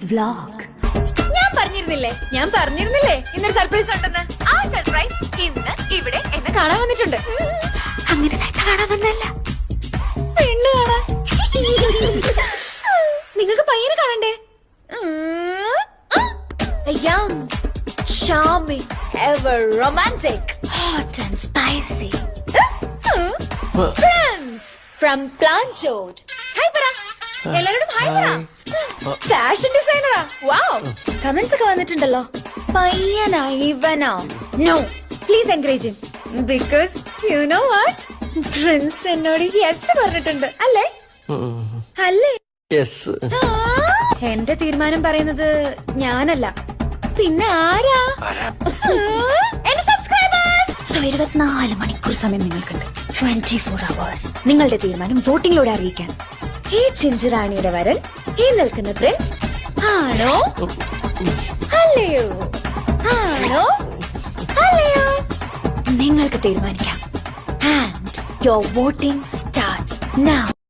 vlog. ഞാൻ പറഞ്ഞിരുന്നില്ലേ ഇന്നൊരു surprise ഉണ്ടെന്ന്. ആ സർപ്രൈസ് ഇന്ന് ഇവിടെ എന്നെ കാണാൻ വന്നിട്ടുണ്ട്. അങ്ങനെ കാണാൻ വന്നല്ല, പെണ്ണ് കാണാൻ. നിങ്ങൾക്ക് പയ്യനെ കാണണ്ടേ? Young, charming, ever romantic, hot and spicy. Friends from Planchot. Hi പറ, എല്ലാവരോടും ഹായ് പറ. ഫാഷൻ ഡിസൈനറാ. വാവ്, കമന്റ്സ് ഒക്കെ വന്നിട്ടുണ്ടല്ലോ. പയ്യനാ ഇവനോ? No, please encourage him because you know what, Prince എന്നോട് യെസ് പറഞ്ഞിട്ടുണ്ട്. അല്ലേ അല്ലേ? എന്റെ തീരുമാനം പറയുന്നത് ഞാനല്ല, പിന്നെ ആരാ? എന്റെ സബ്സ്ക്രൈബേഴ്സ്. 24 മണിക്കൂർ സമയം നിങ്ങൾക്കുണ്ട്. 24 hours. നിങ്ങളുടെ തീരുമാനം വോട്ടിംഗിലൂടെ അറിയിക്കാൻ. ഈ ചിഞ്ചുറാണിയുടെ വരൻ, ഈ നിൽക്കുന്ന പ്രിൻസ് ആണോ അല്ലയോ? ആണോ അല്ലയോ? നിങ്ങൾക്ക് തീരുമാനിക്കാം. And your voting starts now.